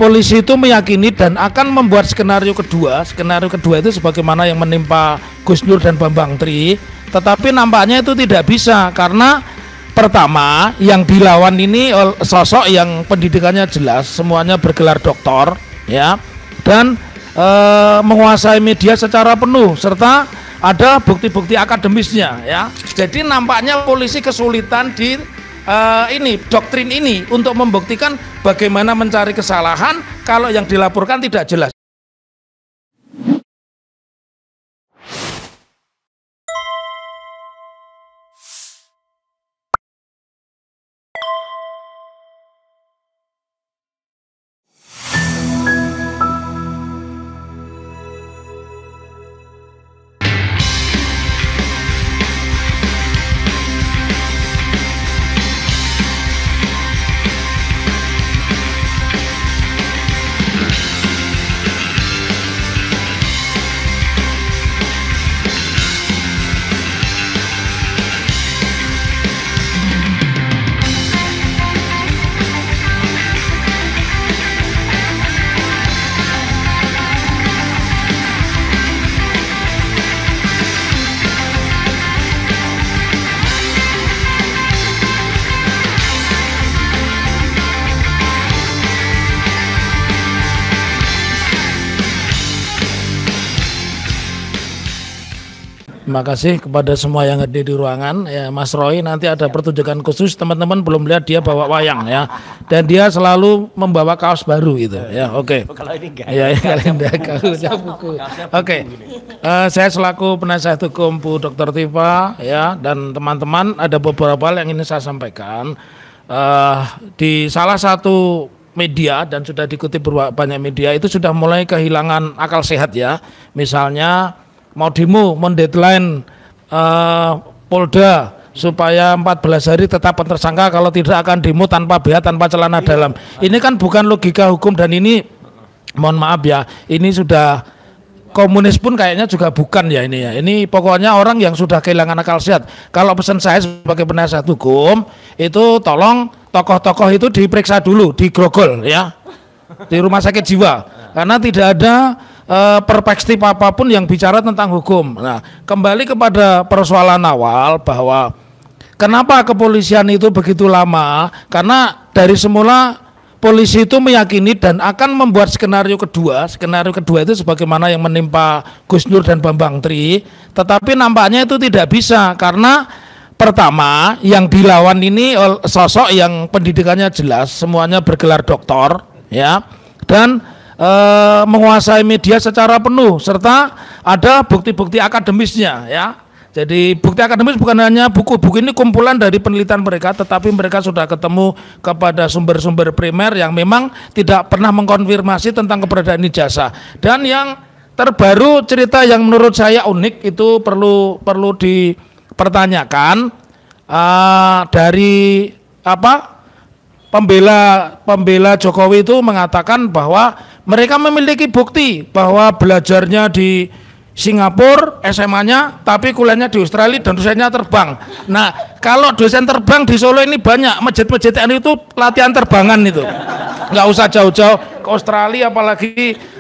polisi itu meyakini dan akan membuat skenario kedua. Skenario kedua itu sebagaimana yang menimpa Gus Nur dan Bambang Tri, tetapi nampaknya itu tidak bisa karena pertama yang dilawan ini sosok yang pendidikannya jelas, semuanya bergelar doktor ya, dan menguasai media secara penuh serta ada bukti-bukti akademisnya ya. Jadi nampaknya polisi kesulitan di doktrin ini untuk membuktikan bagaimana mencari kesalahan kalau yang dilaporkan tidak jelas. Terima kasih kepada semua yang hadir di ruangan ya. Mas Roy nanti ada pertunjukan khusus, teman-teman belum lihat dia bawa wayang ya, dan dia selalu membawa kaos baru gitu ya. Oke. Kalau ini enggak ya, buku. Oke. Saya selaku penasihat hukum Bu Dr. Tifa ya, dan teman-teman ada beberapa hal yang ingin saya sampaikan. Di salah satu media dan sudah dikutip banyak media itu sudah mulai kehilangan akal sehat ya. Misalnya mau demo, mendeadline Polda supaya 14 hari tetap tersangka, kalau tidak akan demo tanpa BH, tanpa celana dalam. Ini kan bukan logika hukum, dan ini mohon maaf ya, ini sudah komunis pun kayaknya juga bukan ya ini ya. Ini pokoknya orang yang sudah kehilangan akal sehat. Kalau pesan saya sebagai penasihat hukum itu tolong tokoh-tokoh itu diperiksa dulu, digrogol ya di rumah sakit jiwa, karena tidak ada perspektif apapun yang bicara tentang hukum. Nah, kembali kepada persoalan awal bahwa kenapa kepolisian itu begitu lama, karena dari semula polisi itu meyakini dan akan membuat skenario kedua. Skenario kedua itu sebagaimana yang menimpa Gus Nur dan Bambang Tri, tetapi nampaknya itu tidak bisa karena pertama yang dilawan ini sosok yang pendidikannya jelas, semuanya bergelar doktor ya, dan menguasai media secara penuh serta ada bukti-bukti akademisnya ya. Jadi bukti akademis bukan hanya buku-buku, ini kumpulan dari penelitian mereka, tetapi mereka sudah ketemu kepada sumber-sumber primer yang memang tidak pernah mengkonfirmasi tentang keberadaan ijazah. Dan yang terbaru cerita yang menurut saya unik itu perlu dipertanyakan dari pembela Jokowi itu mengatakan bahwa mereka memiliki bukti bahwa belajarnya di Singapura SMA-nya, tapi kuliahnya di Australia dan dosennya terbang. Nah, kalau dosen terbang di Solo ini banyak, masjid-masjid itu latihan terbangan itu. Nggak usah jauh-jauh ke Australia,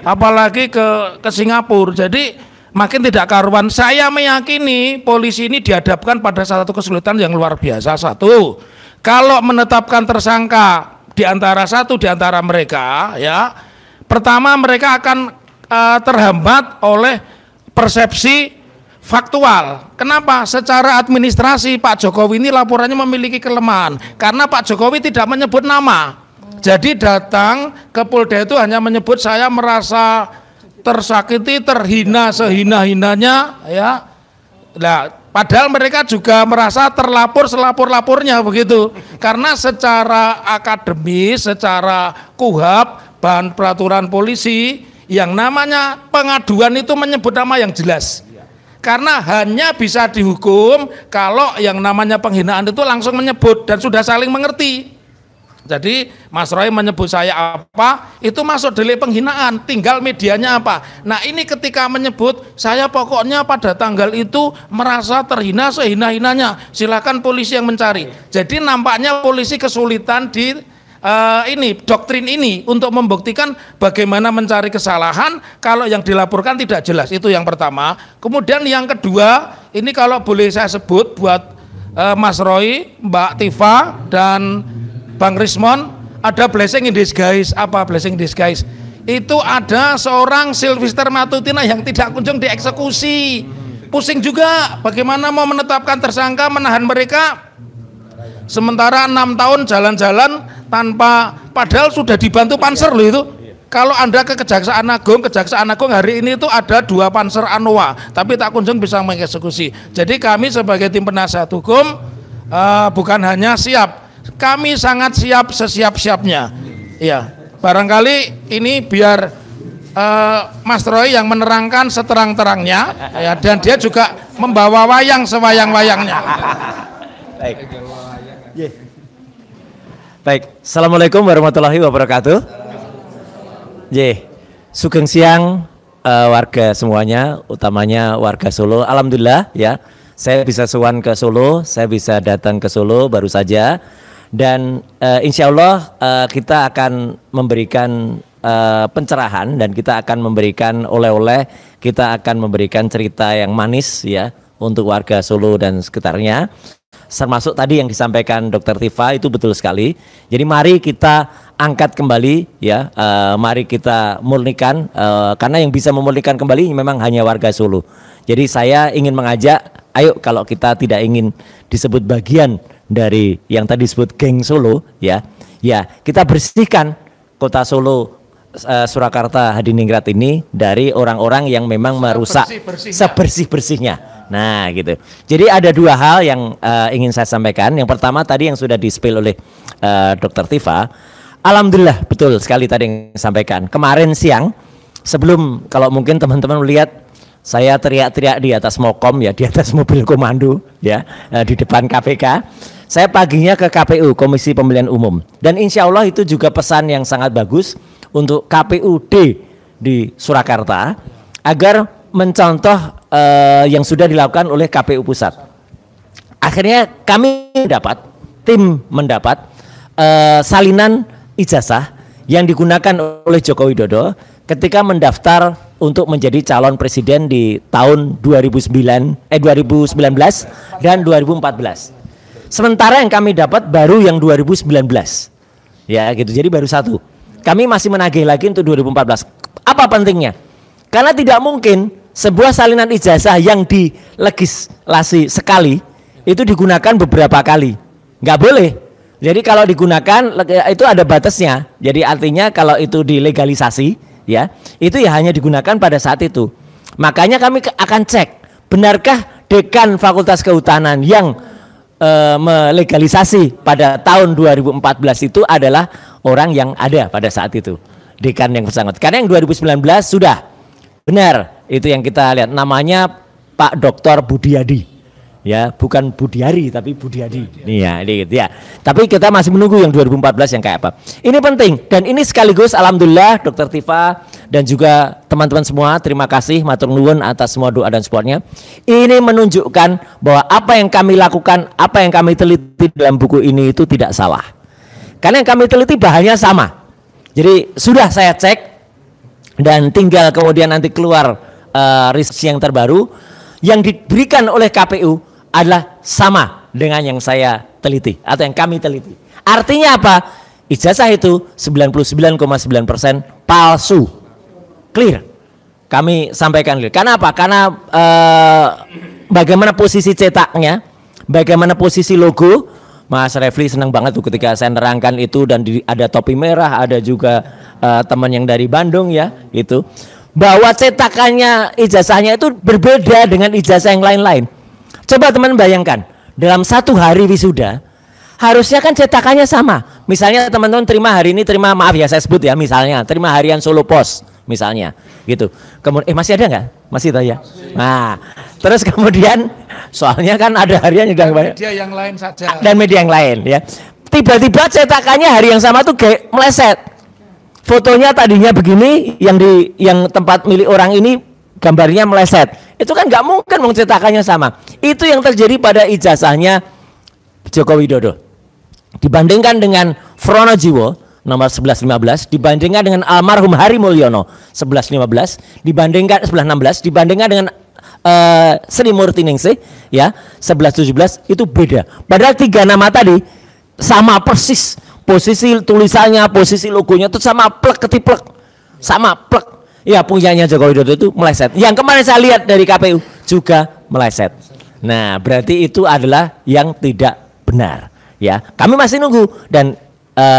apalagi ke Singapura. Jadi makin tidak karuan. Saya meyakini polisi ini dihadapkan pada satu kesulitan yang luar biasa. Satu, kalau menetapkan tersangka di antara mereka ya, pertama mereka akan terhambat oleh persepsi faktual. Kenapa? Secara administrasi Pak Jokowi ini laporannya memiliki kelemahan karena Pak Jokowi tidak menyebut nama. Jadi datang ke Polda itu hanya menyebut saya merasa tersakiti, terhina sehina-hinanya ya. Nah, padahal mereka juga merasa terlapor selapor-lapornya begitu. Karena secara akademis, secara KUHP, bahan peraturan polisi, yang namanya pengaduan itu menyebut nama yang jelas. Karena hanya bisa dihukum kalau yang namanya penghinaan itu langsung menyebut dan sudah saling mengerti. Jadi Mas Roy menyebut saya apa, itu masuk delik penghinaan, tinggal medianya apa. Nah ini ketika menyebut saya pokoknya pada tanggal itu merasa terhina sehina-hinanya, silakan polisi yang mencari. Jadi nampaknya polisi kesulitan di ini doktrin ini untuk membuktikan bagaimana mencari kesalahan kalau yang dilaporkan tidak jelas. Itu yang pertama. Kemudian yang kedua, ini kalau boleh saya sebut buat Mas Roy, Mbak Tifa dan Bang Rismon, ada blessing in disguise. Apa blessing in disguise? Itu ada seorang Sylvester Matutina yang tidak kunjung dieksekusi. Pusing juga bagaimana mau menetapkan tersangka, menahan mereka, sementara 6 tahun jalan-jalan tanpa, padahal sudah dibantu panser loh itu. Kalau Anda ke Kejaksaan Agung hari ini itu ada 2 panser Anoa, tapi tak kunjung bisa mengeksekusi. Jadi kami sebagai tim penasihat hukum bukan hanya siap, kami sangat siap sesiap-siapnya. Iya, barangkali ini biar Mas Roy yang menerangkan seterang-terangnya, ya, dan dia juga membawa wayang sewayang-wayangnya. Baik. Baik, Assalamualaikum warahmatullahi wabarakatuh. Sugeng siang warga semuanya, utamanya warga Solo. Alhamdulillah ya, saya bisa sowan ke Solo, saya bisa datang ke Solo baru saja, dan insya Allah kita akan memberikan pencerahan dan kita akan memberikan oleh-oleh, kita akan memberikan cerita yang manis ya untuk warga Solo dan sekitarnya. Termasuk tadi yang disampaikan Dr. Tifa itu betul sekali. Jadi mari kita angkat kembali ya, mari kita murnikan, karena yang bisa memurnikan kembali memang hanya warga Solo. Jadi saya ingin mengajak, ayo kalau kita tidak ingin disebut bagian dari yang tadi disebut geng Solo ya, ya kita bersihkan kota Solo, Surakarta, Hadiningrat ini dari orang-orang yang memang merusak sebersih-bersihnya. Nah gitu. Jadi ada 2 hal yang ingin saya sampaikan. Yang pertama tadi yang sudah di-spill oleh Dr. Tifa. Alhamdulillah betul sekali tadi yang disampaikan. Kemarin siang sebelum, kalau mungkin teman-teman melihat saya teriak-teriak di atas Mokom ya, di atas mobil komando ya, di depan KPK. Saya paginya ke KPU, Komisi Pemilihan Umum. Dan insya Allah itu juga pesan yang sangat bagus untuk KPUD di Surakarta agar mencontoh yang sudah dilakukan oleh KPU Pusat. Akhirnya kami tim mendapat salinan ijazah yang digunakan oleh Joko Widodo ketika mendaftar untuk menjadi calon presiden di tahun 2019 dan 2014. Sementara yang kami dapat baru yang 2019. Ya gitu. Jadi baru 1. Kami masih menagih lagi untuk 2014. Apa pentingnya? Karena tidak mungkin sebuah salinan ijazah yang dilegislasi sekali itu digunakan beberapa kali, nggak boleh. Jadi kalau digunakan itu ada batasnya. Jadi artinya kalau itu dilegalisasi ya, itu ya hanya digunakan pada saat itu. Makanya kami akan cek, benarkah dekan Fakultas Kehutanan yang melegalisasi pada tahun 2014 itu adalah orang yang ada pada saat itu, dekan yang bersangkutan. Karena yang 2019 sudah benar, itu yang kita lihat, namanya Pak Dr. Budiadi ya, bukan Budiari tapi Budiadi ya, gitu ya. Tapi kita masih menunggu yang 2014 yang kayak apa. Ini penting dan ini sekaligus alhamdulillah Dr. Tifa dan juga teman-teman semua, terima kasih matur nuwun atas semua doa dan supportnya. Ini menunjukkan bahwa apa yang kami lakukan, apa yang kami teliti dalam buku ini itu tidak salah, karena yang kami teliti bahannya sama. Jadi sudah saya cek dan tinggal kemudian nanti keluar riset yang terbaru yang diberikan oleh KPU adalah sama dengan yang saya teliti atau yang kami teliti. Artinya apa? Ijazah itu 99,9% palsu. Clear. Kami sampaikan clear. Karena apa? Karena bagaimana posisi cetaknya, bagaimana posisi logo. Mas Refli senang banget tuh ketika saya nerangkan itu, dan ada topi merah, ada juga teman yang dari Bandung ya, itu bahwa cetakannya ijazahnya itu berbeda dengan ijazah yang lain-lain. Coba teman bayangkan, dalam 1 hari wisuda harusnya kan cetakannya sama. Misalnya teman-teman terima hari ini, terima, maaf ya saya sebut ya, misalnya terima harian Solo Pos misalnya gitu. Kemudian masih ada nggak? Masih tahu ya. Nah, terus kemudian soalnya kan ada harian yang banyak. Media yang lain saja. Dan media yang lain ya. Tiba-tiba cetakannya hari yang sama tuh kayak meleset. Fotonya tadinya begini, yang tempat milik orang ini gambarnya meleset. Itu kan nggak mungkin cetakannya sama. Itu yang terjadi pada ijazahnya Joko Widodo. Dibandingkan dengan Fronojiwo, nomor 1115 dibandingkan dengan almarhum Hari Mulyono 1115 dibandingkan 1116 dibandingkan dengan Sri Murti Ningsih ya 1117 itu beda. Padahal 3 nama tadi sama persis, posisi tulisannya, posisi logonya itu sama plek ketiplek, sama plek. Ya punyanya Joko Widodo itu meleset. Yang kemarin saya lihat dari KPU juga meleset. Nah berarti itu adalah yang tidak benar. Ya kami masih nunggu dan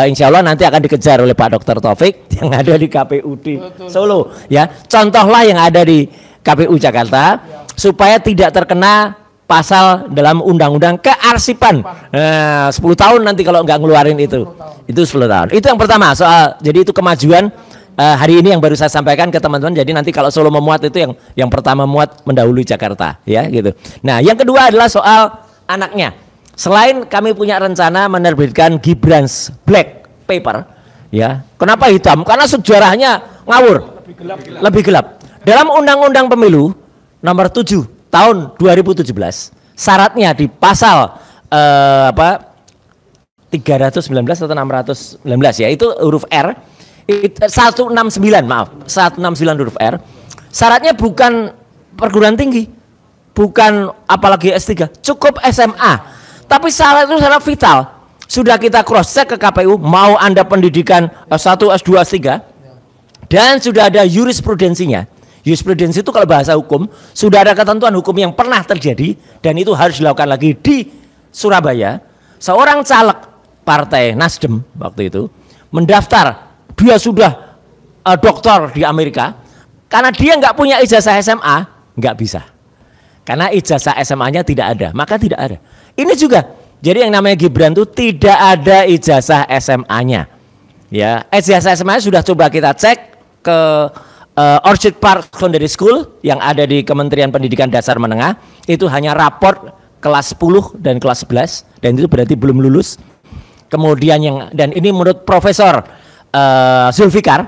insya Allah nanti akan dikejar oleh Pak Dr. Taufik yang ada di KPU di Solo. Ya contohlah yang ada di KPU Jakarta supaya tidak terkena pasal dalam undang-undang kearsipan. 10 tahun nanti kalau nggak ngeluarin itu 10 tahun. Itu yang pertama soal, jadi itu kemajuan hari ini yang baru saya sampaikan ke teman-teman. Jadi nanti kalau Solo memuat itu yang pertama muat mendahului Jakarta ya gitu. Nah yang kedua adalah soal anaknya. Selain kami punya rencana menerbitkan Gibran's Black Paper ya. Kenapa hitam? Karena sejarahnya ngawur, lebih gelap. Dalam Undang-Undang Pemilu nomor 7 tahun 2017 syaratnya di pasal 319 atau 619 ya itu huruf R 169 maaf 169 huruf R syaratnya bukan perguruan tinggi, bukan apalagi S3, cukup SMA. Tapi syarat itu syarat vital. Sudah kita cross check ke KPU, mau Anda pendidikan S1, S2, S3 dan sudah ada jurisprudensinya. Jurisprudensi itu kalau bahasa hukum sudah ada ketentuan hukum yang pernah terjadi dan itu harus dilakukan lagi di Surabaya. Seorang caleg partai Nasdem waktu itu mendaftar, dia sudah doktor di Amerika, karena dia nggak punya ijazah SMA nggak bisa, karena ijazah SMA-nya tidak ada, maka tidak ada. Ini juga, jadi yang namanya Gibran itu tidak ada ijazah SMA-nya. Ya, ijazah SMA sudah coba kita cek ke Orchard Park Secondary School yang ada di Kementerian Pendidikan Dasar Menengah, itu hanya raport kelas 10 dan kelas 11 dan itu berarti belum lulus. Kemudian dan ini menurut Profesor Zulfikar,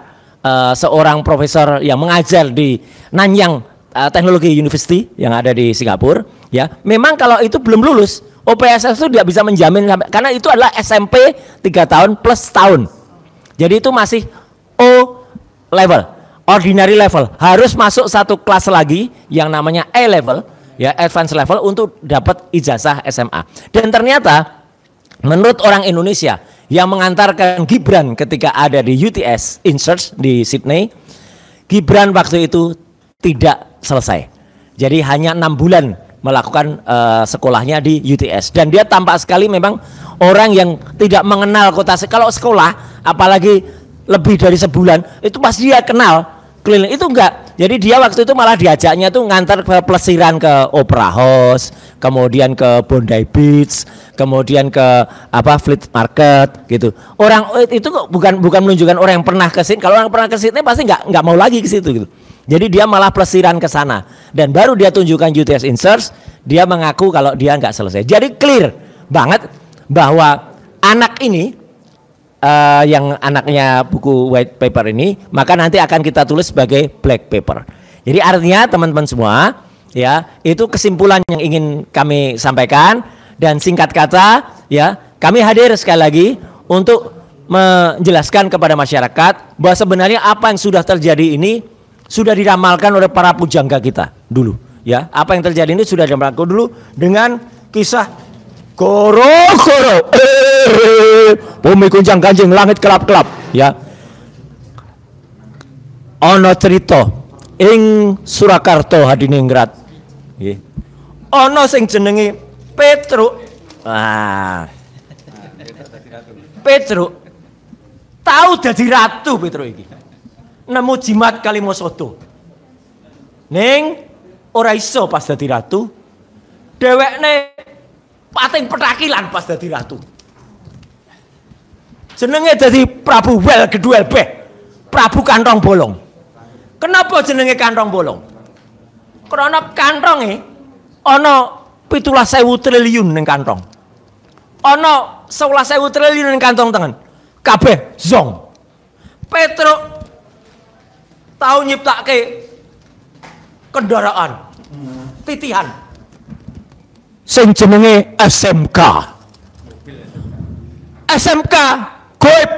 seorang profesor yang mengajar di Nanyang Technology University yang ada di Singapura, ya. Memang kalau itu belum lulus, OPSS itu tidak bisa menjamin karena itu adalah SMP 3 tahun plus tahun. Jadi itu masih O level. Ordinary level, harus masuk satu kelas lagi yang namanya A level, ya advance level untuk dapat ijazah SMA. Dan ternyata menurut orang Indonesia yang mengantarkan Gibran ketika ada di UTS Insearch di Sydney, Gibran waktu itu tidak selesai. Jadi hanya 6 bulan melakukan sekolahnya di UTS dan dia tampak sekali memang orang yang tidak mengenal kota. Kalau sekolah apalagi lebih dari sebulan itu pasti dia kenal keliling, itu enggak. Jadi dia waktu itu malah diajaknya tuh ngantar ke pelesiran ke Opera House, kemudian ke Bondi Beach, kemudian ke Fleet Market gitu. Orang itu bukan menunjukkan orang yang pernah ke sini. Kalau orang pernah ke sini pasti enggak mau lagi ke situ gitu. Jadi dia malah pelesiran ke sana dan baru dia tunjukkan UTS Insearch, dia mengaku kalau dia enggak selesai. Jadi clear banget bahwa anak ini yang anaknya buku white paper ini, maka nanti akan kita tulis sebagai black paper. Jadi artinya teman-teman semua, ya itu kesimpulan yang ingin kami sampaikan dan singkat kata, ya kami hadir sekali lagi untuk menjelaskan kepada masyarakat bahwa sebenarnya apa yang sudah terjadi ini sudah diramalkan oleh para pujangga kita dulu, ya apa yang terjadi ini sudah diramalkan dulu dengan kisah Goro-goro, bumi gunjang ganjing, langit kelap-kelap, ya. Ono cerita ing Surakarta Hadiningrat, nggih. Ono sing jenenge Petruk. Petruk tahu dadi ratu Petruk iki. Nemu jimat Kalimasoto. Ning ora iso pas dadi ratu. Dhewekne pating petakilan pas dadi ratu. Jenenge dadi Prabu Wel Geduel Beh, Prabu Kantong Bolong. Kenapa jenenge Kantong Bolong? Karena kantonge ana 17.000 triliun ning kantong. Ana 11.000 triliun ning kantong tengen. Kabeh zong. Petruk tau nyiptake kendaraan titihan sing jenenge SMK. SMK goib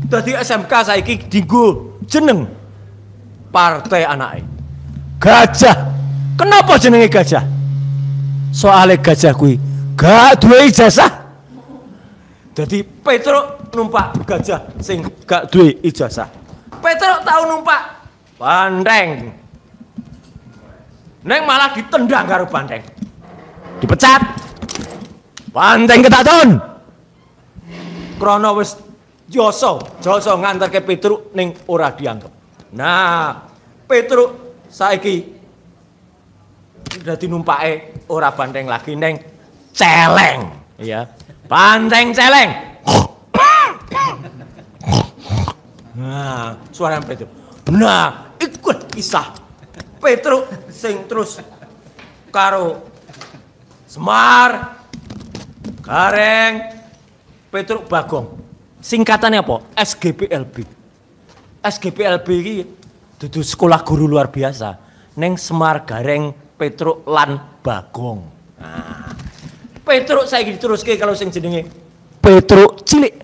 Dadi SMK saiki dienggo jeneng partai anake. Gajah. Kenapa jenenge gajah? Soale gajah kuwi gak duwe ijazah. Dadi Petruk numpak gajah sing gak duwe ijazah. Petruk tau numpak banteng. Neng malah ditendang karo banteng. Dipecat. Banteng ketaton. Krana wis joso nganterke Petruk ning ora dianggep. Nah, Petruk saiki dadi numpake ora banteng lagi neng celeng, ya. Banteng celeng. Nah, suara Petruk. Nah, ikut kisah Petruk sing terus karo Semar, Gareng, Petruk Bagong. Singkatannya apa? SGPLB. SGPLB ini dudu sekolah guru luar biasa. Neng Semar, Gareng, Petruk lan Bagong. Nah, Petruk saya diteruske kalau sing jenenge Petruk cilik.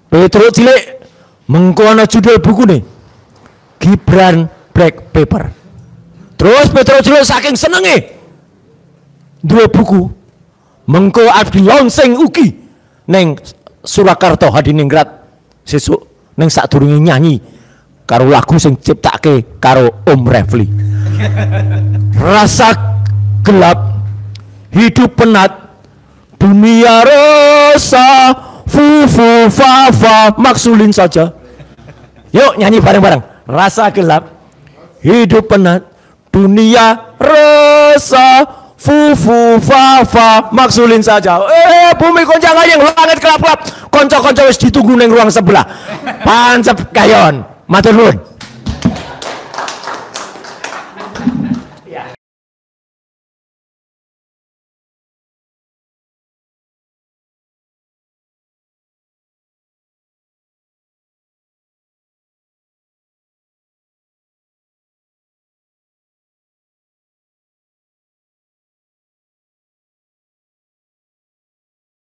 Petruk cilik mengko ana judul bukune Gibran Black Paper. Terus Petruk cilik saking senenge dua buku mengko abdi launching ugi neng Surakarta Hadiningrat sesuk neng sadurunge nyanyi karo lagu sing ciptake karo Om Refli. Rasa gelap hidup penat dunia rasa fu fa fa maksulin saja. Yuk nyanyi bareng-bareng. Rasa gelap hidup penat dunia rasa fu fa fa maksulin saja. Bumi goncang ayeng langit kelap-kelap. Konco-konco wis ditunggu ning ruang sebelah. Pancep kayon. Matur nuwun.